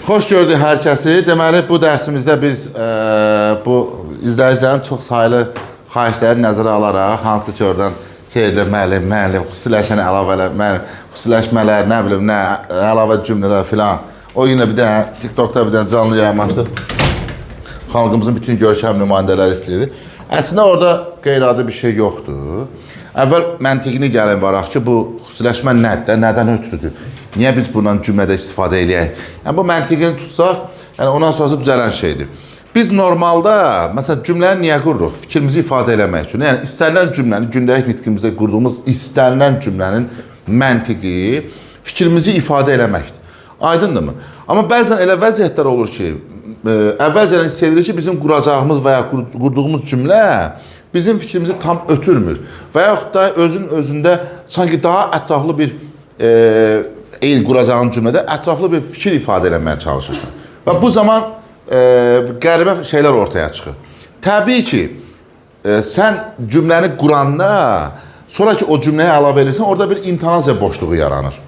Xoş gördük hər kəsi. Deməli, bu dərsimizdə biz bu izləyicilərin çox saylı xahişləri nəzərə alaraq, hansı ki, oradan müəllim, xüsusiləşən əlavələr, xüsusiləşmələr, nə bilim, nə əlavə cümlələr filan. O günə bir dənə TikTokda bir dənə canlı yayınlaşdıq. Xalqımızın bütün görkəm nümayəndələri istəyir. Əslində orada qeyri-adi bir şey yoxdur. Əvvəl məntiqini gəlin varaq ki, bu xüsusiləşmə nədir, nədən ötürüdür? Niyə biz bundan cümlədə istifadə eləyək? Yəni, bu məntiqini tutsaq, yəni ondan sonrası düzələn şeydir. Biz normalda, məsələn, cümləni niyə qururuq? Fikrimizi ifadə eləmək üçün. Yəni, istənilən cümlənin, gündəlik nitqimizdə qurduğumuz istənilən cümlənin məntiqi fikrimizi ifadə eləməkdir. Aydındırmı? Amma bəzən elə vəziyyətlər olur ki, əvvəlcədən hiss edilir ki, bizim quracağımız və ya qurduğumuz cümlə bizim fikrimizi tam ötürmür. Və yaxud da özündə sanki daha ətraflı bir quracağın cümlədə ətraflı bir fikir ifadə eləməyə çalışırsan. Və bu zaman qəribə şeylər ortaya çıxır. Təbii ki, sən cümləni quranda, sonraki o cümləyə əlavə edirsən, orada bir intonasiya boşluğu yaranır.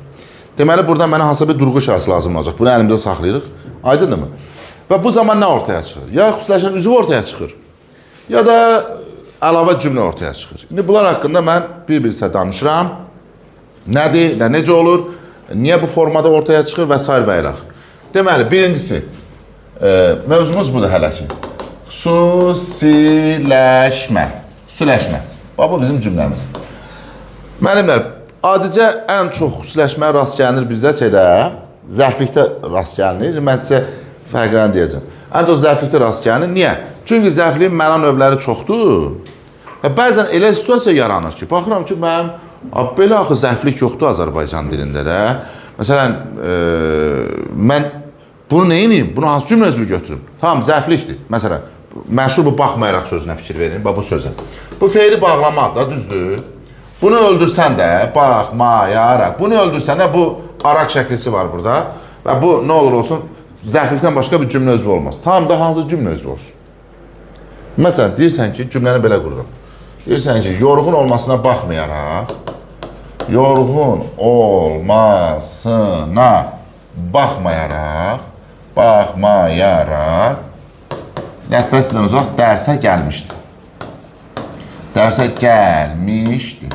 Deməli, burada mənə hansısa bir durğu şərsi lazım olacaq. Bunu əlimizdə saxlayırıq. Aydındır mı? Və bu zaman nə ortaya çıxır? Ya xüsusiləşən üzv ortaya çıxır, ya da əlavə cümlə ortaya çıxır. İndi bunlar haqqında mən bir-birsə danışıram. Nədir, necə olur, niyə bu formada ortaya çıxır və s. və ilə. Deməli, birincisi, mövzumuz budur hələ ki. Xüsusiləşmə. Xüsusiləşmə. Bu bizim cümləmizdir. Müəllimlər, adicə ən çox xüsusiləşməyə rast gəlinir bizdə zərflikdə rast gəlinir. Mən sizə fərqləni deyəcəm. Ən çox zərflikdə rast gəlinir. Niyə? Çünki zərfliyin məna növləri çoxdur. Bəzən elə situasiya yaranır ki, baxıram ki, mənim belə axı zərflik yoxdur Azərbaycan dilində də. Məsələn, mən bunu nə edeyim? Bunu hansı cümlə özümü götürüm? Tamam, zərflikdir. Məsələn, məşhur bu baxmayaraq sözünə fikir verin, bu sözə. Bu feili bağlamaq da düzdür. Bunu öldürsən də, baxmayaraq. Bunu öldürsən də, bu araq şəklisi var burada. Və bu nə olur olsun, zərflikdən başqa bir cümlə özü olmaz. Tam da hansı cümlə özü olsun. Məsələn, deyirsən ki, cümləni belə qururum. Deyirsən ki, yorğun olmasına baxmayaraq, lətvə sizdən uzaq dərsə gəlmişdi. Dərsə gəlmişdi.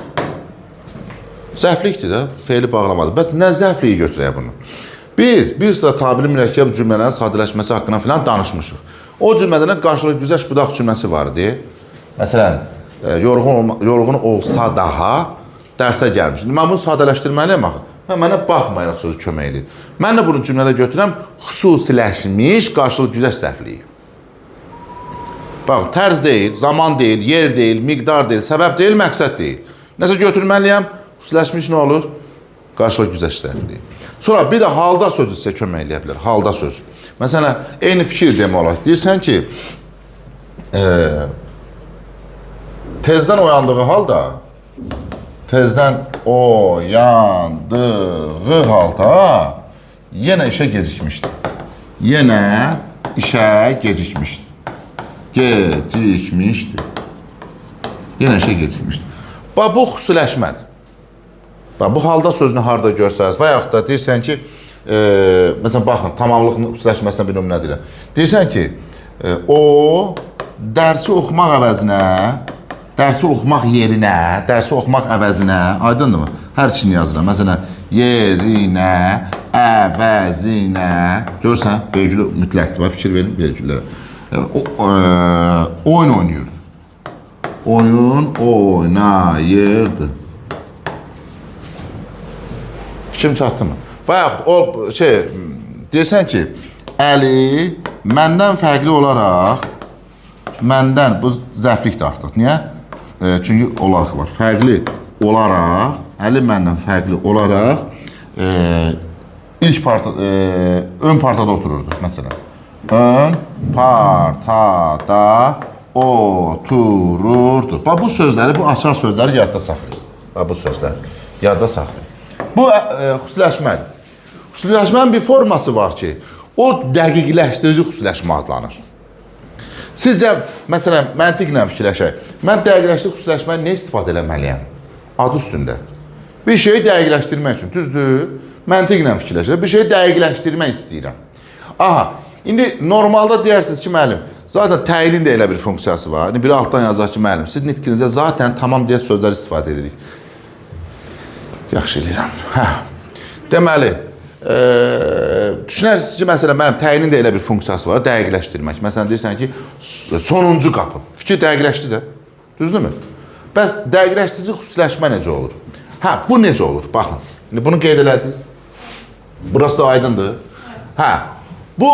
Zərflikdir də, feili bağlamadır. Bəs nə zərfliyi götürək bunu? Biz bir sıra tabiri mürəkkəb cümlələrin sadələşməsi haqqında filan danışmışıq. O cümlədən qarşılıq güzəş budaq cümləsi vardı. Məsələn, yorğun olsa daha dərsə gəlmiş. Mən bunu sadələşdirməliyəm axı. Mənə baxmayaraq sözü kömək edir. Mən də bunu cümlədə götürəm, xüsusiləşmiş qarşılıq güzəş zərfliyi. Baxın, tərz deyil, zaman deyil, yer deyil, miqdar deyil, səbəb deyil, məqsəd deyil. Nəsə götürməliyəm, xüsusiləşmiş nə olur? Qarşılıq güzəş zərfliyi. Sonra bir də halda sözü sizə kömək eləyə bilər, halda söz. Məsələn, eyni fikir demək olar. Deyirsən ki, tezdən oyandığı yenə işə gecikmişdi. Bu xüsusiləşmədir. Bu halda sözünü harada görsəniz və yaxud da deyirsən ki, məsələn, baxın, tamamlıq xüsusiləşməsinə bir nömrə deyirəm. Deyirsən ki, o dərsi oxumaq əvəzinə, dərsi oxumaq yerinə, dərsi oxumaq əvəzinə, aydındır mı? Hər ikisini yazıram. Məsələn, yerinə, əvəzinə, görürsən, vergülü mütləqdir, fikir verin vergüllərə. Oyun oynayırdı. Oyun oynayırdı. Fikrim çatdı mı? Və yaxud, deyirsən ki, Əli məndən fərqli olaraq, məndən, bu zərflikdir artıq. Niyə? Çünki olaraq var. Fərqli olaraq, Əli məndən fərqli olaraq, ön partada otururdu, məsələn. Ön partada otururdu. Bu sözləri, bu açar sözləri yadda saxlayın. Bu sözləri yadda saxlayın. Bu xüsusiləşmədir. Xüsusiləşmənin bir forması var ki, o dəqiqləşdirici xüsusiləşmə adlanır. Sizcə, məsələn, məntiqlə fikirləşək. Mən dəqiqləşdirici xüsusiləşməni nə istifadə eləməliyəm? Adı üstündə. Bir şeyi dəqiqləşdirmək üçün, düzdür? Məntiqlə fikirləşək. Bir şeyi dəqiqləşdirmək istəyirəm. Aha, indi normalda deyirsiniz ki müəllim, zaten təyinin də elə bir funksiyası var. İndi biri altdan yazar ki müəllim, siz nitkinizdə zaten tamam deyə sözlər istifadə edirik. Yaxşı eləyirəm. Hə. Deməli, düşünərsiniz ki, məsələn, mənim təyinin də elə bir funksiyası var, dəqiqləşdirmək. Məsələn, deyirsən ki, sonuncu qapı. Fikir dəqiqləşdi də, düzdürmü? Bəs dəqiqləşdirici xüsusiləşmə necə olur? Hə, bu necə olur? Baxın, indi bunu qeyd elədiniz. Burası da aydındır. Hə, bu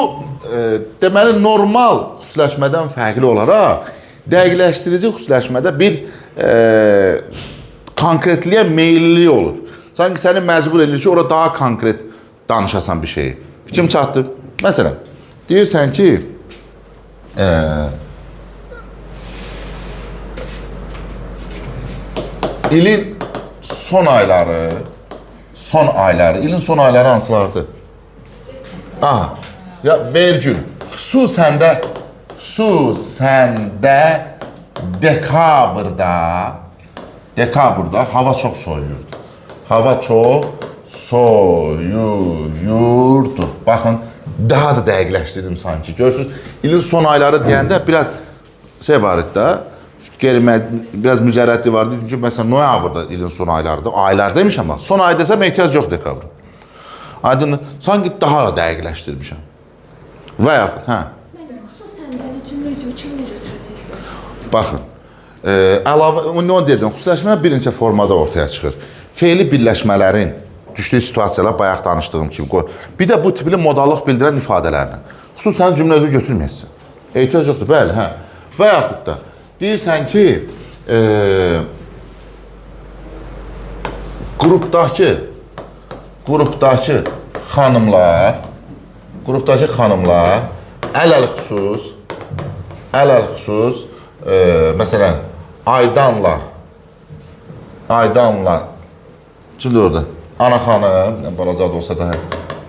deməli, normal xüsusiləşmədən fərqli olaraq dəqiqləşdirici xüsusiləşmədə bir konkretliyə meyillilik olur. Sanki səni məcbur edir ki, orada daha konkret danışasan bir şeyi. Fikrim çatdı. Məsələn, deyirsən ki, ilin son ayları, ilin son ayları hansılardır? Aha, ya vergül, xüsusən də dekabrda hava çox soyuyurdu. Hava çox soyuyurdu. Baxın, daha da dəqiqləşdirdim sanki. Görürsünüz, ilin son ayları deyəndə biraz şey var idi da, biraz mücərrətli vardı. Çünki məsələn, noyabrda ilin son aylarıdır. Aylar demişəm bax. Son ay desəm ehtiyac yox dekabr. Aydın, sanki daha da dəqiqləşdirmişəm. Və yaxud, hə. Xüsusən də cümləci kimi götürəcək bəs? Baxın, əlavə, onu deyəcəm, xüsusiləşmələr bir neçə formada ortaya çıxır. Fe'li birləşmələrin düşdüyü situasiyalar bayaq danışdığım kimi qoy. Bir də bu tipli modallıq bildirən ifadələrlə. Xüsusən cümlə özü götürməyəsən. Ehtiyac yoxdur, bəli, hə. Və yaxud da deyirsən ki, qrupdakı xanımlar ələl xüsus məsələn, Aydanla kimdir orada? Ana xanım, balaca da olsa da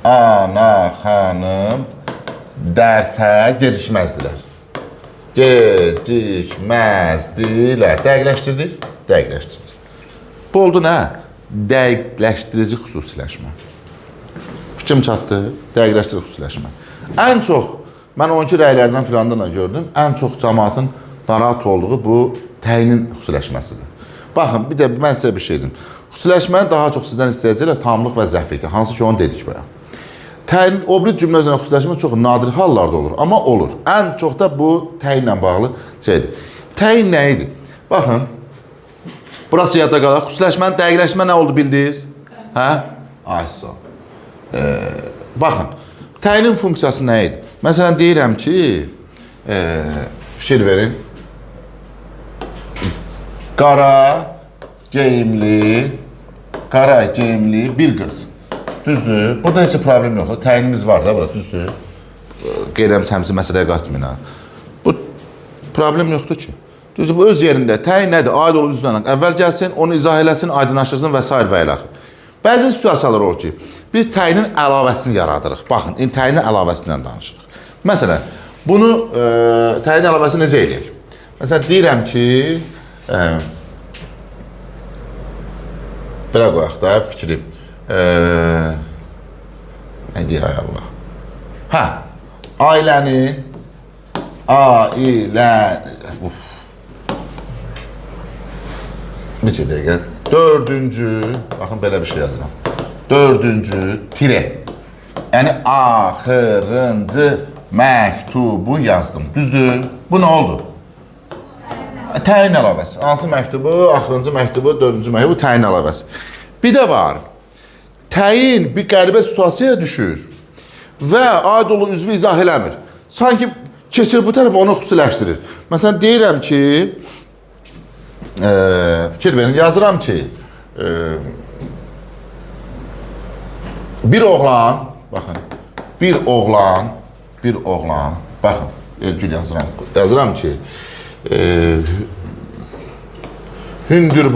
Ana xanım dərsə gecikməzdilər. Dəqiqləşdirdik? Dəqiqləşdirdik. Bu oldu nə? Dəqiqləşdirici xüsusiləşmə. Fikrim çatdı? Dəqiqləşdirici xüsusiləşmə. Ən çox, mən 12 rəylərdən filandan da gördüm, ən çox cəmaatın narahat olduğu bu təyinin xüsusiləşməsidir. Baxın, bir də mən sizə bir şey dedim. Xüsusiləşməni daha çox sizdən istəyəcəklər tamlıq və zəflikdir. Hansı ki, onu dedik bayaq. Təyin, oblit cümlə üzrə xüsusiləşmə çox nadir hallarda olur, amma olur. Ən çox da bu təyinlə bağlı şeydir. Təyin nə idi? Baxın, burası yadda qalaq. Xüsusiləşmənin dəqiqləşmə nə oldu bildiniz? Hə? Aysa. Baxın, təyinin funksiyası nə idi? Məsələn, deyirəm ki, fikir verin. Qara geyimli bir qız. Düzdür? Burada heç problem yoxdur. Təyinimiz var da burada, düzdür? Qeyrəmsəmsi məsələyə qatmayın ha. Bu problem yoxdur ki. Düzdür, bu öz yerində. Təyin nədir? Aid olub üzvlərlə əvvəl gəlsin, onu izah eləsin, aydınlaşdırsın və s. və ilə. Bəzi situasiyalar olur ki, biz təyinin əlavəsini yaradırıq. Baxın, təyinin əlavəsindən danışırıq. Məsələn, bunu təyin əlavəsi necə eləyək? Məsələn, deyirəm ki, belə qoyaq da fikri. Nə deyək, ay Allah. Hə, ailənin, neçə dəqiqə? Dördüncü, baxın belə bir şey yazıram. Dördüncü tire. Yəni, axırıncı məktubu yazdım. Düzdür? Bu nə oldu? Təyin əlavəsi. Hansı məktubu? Axırıncı məktubu, dördüncü məktubu, təyin əlavəsi. Bir də var. Təyin bir qəribə situasiyaya düşür və aid olub üzvü izah eləmir. Sanki keçir bu tərəfə onu xüsusiləşdirir. Məsələn, deyirəm ki, fikir verin, yazıram ki, bir oğlan, baxın, bir oğlan, baxın, Ergül yazıram ki, hündür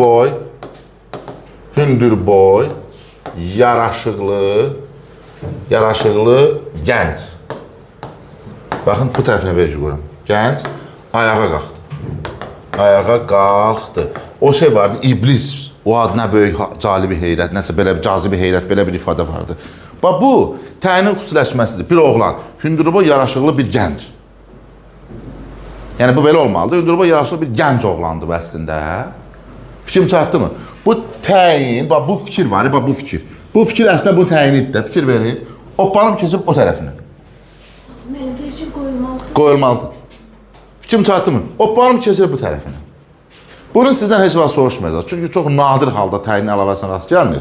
boy, yaraşıqlı gənc. Baxın, bu tərəfinə vergi qoyuram. Gənc ayağa qalxdı. O şey vardı, iblis. O ad nə böyük calibi heyrət, nəsə belə bir cazibi heyrət, belə bir ifadə vardı. Bax bu təyinin xüsusiləşməsidir. Bir oğlan, hündürboy, yaraşıqlı bir gənc. Yəni bu belə olmalıdır. Hündürboy, yaraşıqlı bir gənc oğlandır bu əslində. Fikrim çatdı mı? Bu təyin, bax bu fikir var, bax bu fikir. Bu fikir əslində bu təyinidir də, fikir verin. Hoppanım keçib o tərəfinə. Müəllim, vergi qoyulmalıdır. Qoyulmalıdır. Fikrim çatdı mı? Hoppanım keçir bu tərəfinə. Bunu sizdən heç vaxt soruşmayacaq. Çünki çox nadir halda təyin əlavəsinə rast gəlmir.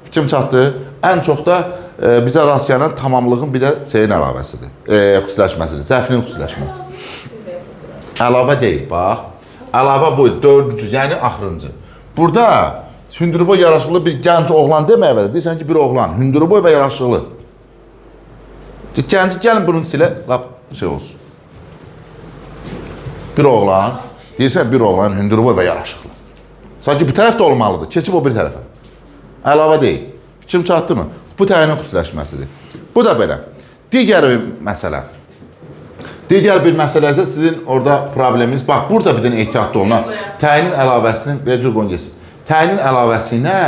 Fikrim çatdı. Ən çox da bizə rast gələn tamamlığın bir də şeyin əlavəsidir. Xüsusiləşməsidir. Zəfinin xüsusiləşməsi. Əlavə deyil, bax. Əlavə bu, dördüncü, yəni axırıncı. Burada hündürboy, yaraşıqlı bir gənc oğlan demək əvvəl. Deyirsən ki, bir oğlan, hündürboy və yaraşıqlı. Gənci gəlin bunun silə, lap şey olsun. Bir oğlan, deyirsən bir oğlan, hündürboy və yaraşıqlı. Sanki bir tərəf də olmalıdır, keçib o bir tərəfə. Əlavə deyil. Fikrim çatdı mı? Bu təyinin xüsusiləşməsidir. Bu da belə. Digər bir məsələ. Digər bir məsələ isə sizin orada probleminiz. Bax, burada bir dənə ehtiyatlı olun. Təyinin əlavəsini, vergül qoyun geçsin. Təyinin əlavəsi ilə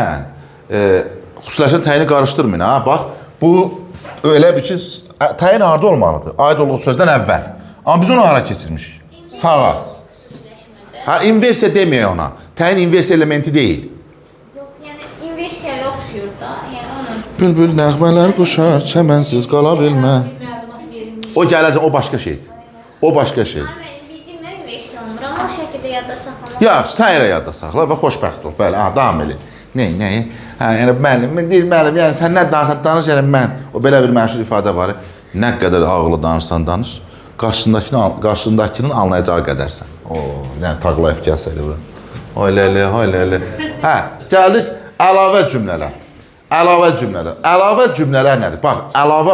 xüsusiləşən təyini qarışdırmayın. Ha? Bax, bu öyle bir ki, təyin harda olmalıdır? Aid olduğu sözdən əvvəl. Amma biz onu hara keçirmişik? Sağa. Ha, inversiya deməyək ona. Təyin inversiya elementi deyil. Yox, yəni inversiya yoxdur da. Yəni onun Bülbül nəğmələr quşar, çəmənsiz qala bilmə. Məlumat verilmiş. O gələcək, o başqa şeydir. O başqa şey. mən bildiyim inversiya olmur, amma o şəkildə yadda saxlamaq. Ya, sən elə yadda saxla və xoşbəxt ol. Bəli, ha, davam elə. Nə? Hə, yəni müəllim, yəni sən nə danışsan danış, yəni mən. O belə bir məşhur ifadə var. Nə qədər ağıllı danışsan danış, qarşındakının anlayacağı qədərsən. O, yəni Tağlayev gəlsəydi bura. Elə. Hə, gəldik əlavə cümlələr. Əlavə cümlələr nədir? Bax, əlavə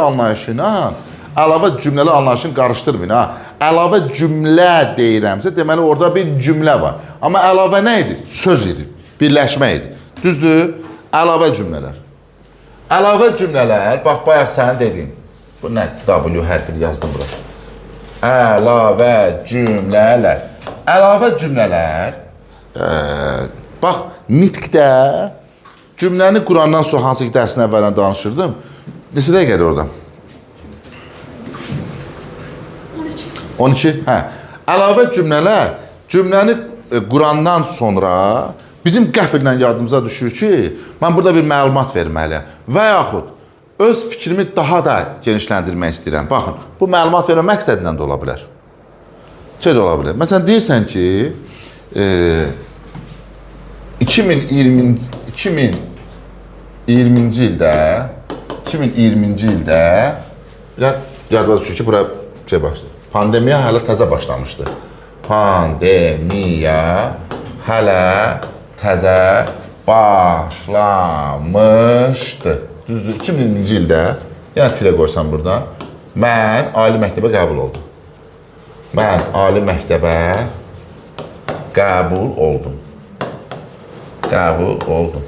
cümlələr anlayışını qarışdırmayın, ha. Əlavə cümlə deyirəmsə, deməli orada bir cümlə var. Amma əlavə nə idi? Söz idi, birləşmə idi. Düzdür? Əlavə cümlələr. Əlavə cümlələr, bax, bayaq sənin dedin. Bu nə? W hərfini yazdım bura. Əlavə cümlələr. Əlavə cümlələr, bax, nitqdə cümləni qurandan sonra hansı ki dərsin əvvələn danışırdım. Neçə dəqiqədir orada? 12. Hə. Əlavə cümlələr, cümləni qurandan sonra bizim qəfildən yadımıza düşür ki, mən burada bir məlumat verməliyəm və yaxud öz fikrimi daha da genişləndirmək istəyirəm. Baxın, bu məlumat vermə məqsədindən də ola bilər. Şey də ola bilər. Məsələn, deyirsən ki, 2020-ci ildə yadva düşür ki, bura şey başlayır. Pandemiya hələ təzə başlamışdı. Pandemiya hələ təzə başlamışdı. Düzdür, 2020-ci ildə, yəni tirə qoysam burada, mən ali məktəbə qəbul oldum. Qəbul oldum.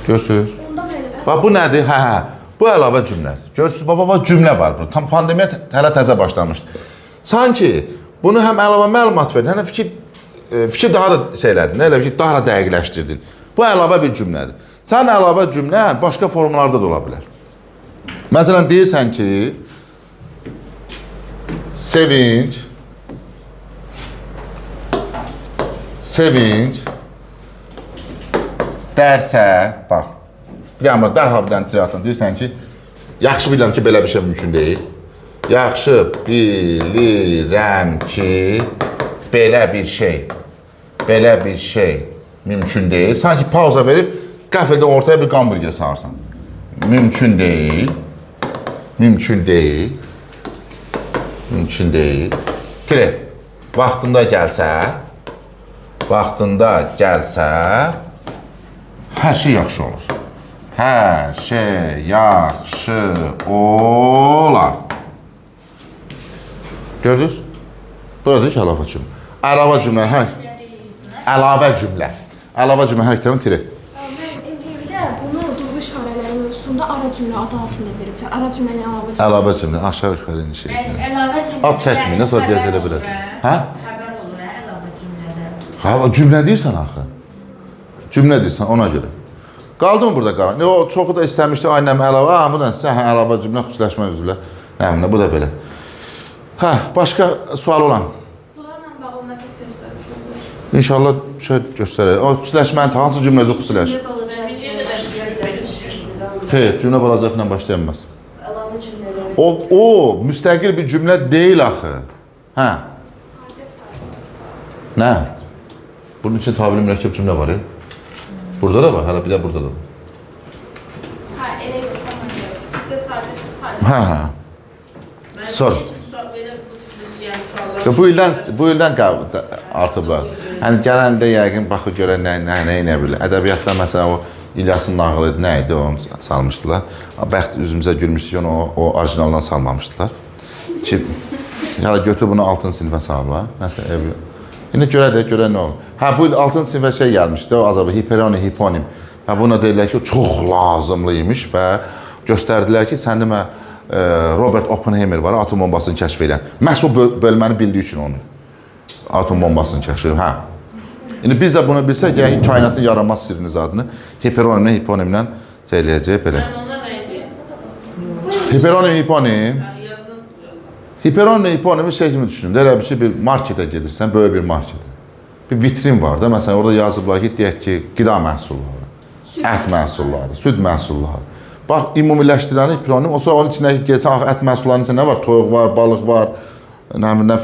Görürsünüz? Onda müəllim, Bax, bu nədir? Hə. Bu əlavə cümlədir. Görürsünüz, baba, cümlə var burada. Tam pandemiya hələ təzə başlamışdı. Sanki bunu həm əlavə məlumat verdin, həm fikir daha da şeylədin, elə ki, daha da dəqiqləşdirdin. Bu əlavə bir cümlədir. Sənin əlavə cümlən başqa formlarda da ola bilər. Məsələn, deyirsən ki, sevinç dərsə, bax, yəni dərhal bir dənə tiratın, deyirsən ki, yaxşı bilirəm ki, belə bir şey mümkün deyil. Yaxşı bilirəm ki, belə bir şey mümkün deyil. Sanki pauza verib, qəfildən ortaya bir qamburger sarsan. Mümkün deyil. Tire, vaxtında gəlsə, hər şey yaxşı olur. Hər şey yaxşı olar. Gördünüz? Burada ki, əlavə cümlə. Əlavə cümlə hər ikisindən tiri. müəllim, evdə bunu durğu işarələri mövzusunda ara cümlə adı altında veriblər. Ara cümləni Əlavə cümlə, aşağı yuxarı şey. Əlavə cümlə. Ad çəkməyin, nasıl deyəsə elə bilər. Hə? Xəbər olur, əlavə cümlədə. Ha, cümlə deyirsən axı. Cümlə deyirsən ona görə. Qaldı mı burada qalan? O çoxu da istəmişdi aynəm əlavə. Bu da sən əlavə cümlə xüsusiləşmə üzvlə. Nəminə bu da belə. Hə, başqa sual olan? Bunlarla bağlı nə tip testlər olur? İnşallah şey göstərək. O xüsusiləşmənin hansı cümləsi xüsusiləş? Xeyr, cümlə balacaqla başlayanmaz. Əlavə cümlələri. O müstəqil bir cümlə deyil axı. Hə. Nə? Bunun için tabiri mürəkkəb cümlə var ya. Burada da var, hələ bir də burada da var. Hə, elə yox, amma yox. İkisi də sadəcə sadə. Hə. Sor. Bu ildən artıblar. Yəni gələndə yəqin baxı görə nə edə bilər. Ədəbiyyatda məsələn o İlyasın nağılı nə idi onu salmışdılar. Bəxt üzümüzə gülmüşdük onu o orijinaldan salmamışdılar. Ki yəni götür bunu 6-cı sinifə salırlar. Nəsə ev. İndi görə nə olur? Hə bu 6-cı sinifə şey gəlmişdi o Azərbaycan hiperonim, hiponim. Hə buna deyirlər ki o çox lazımlıymış və göstərdilər ki sən demə Robert Oppenheimer var, atom bombasını kəşf edən. Məhz o bölməni bildiyi üçün onu atom bombasını kəşf edir. Hə. İndi biz də bunu bilsək, yəni kainatın yaranmaz sirrini zadını hiperonimlə, hiponimlə söyləyəcək belə. Hiperonim, hiponim. Hiperonimlə, hiponimi şey kimi düşünün. Elə bir ki, bir marketə gedirsən, böyük bir market. Bir vitrin var da, məsələn, orada yazıblar ki, deyək ki, qida məhsulları, ət məhsulları, süd məhsulları. Bax, ümumiləşdirən hiperonim, o sonra onun içində geçən ət məhsullarının içində nə var? Toyuq var, balıq var,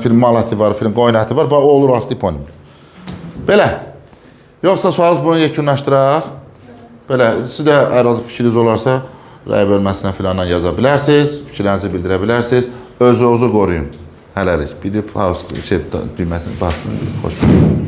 film mal əti var, film qoyun əti var, bax, o olur artıq hiponim. Belə. Yoxsa sualınız bunu yekunlaşdıraq. Belə, siz də əgər fikriniz olarsa, rəy bölməsinə filandan yaza bilərsiniz, fikirlərinizi bildirə bilərsiniz. Özünüzü qoruyun. Hələlik. Bir də pause, düyməsini basın. Xoş geldin.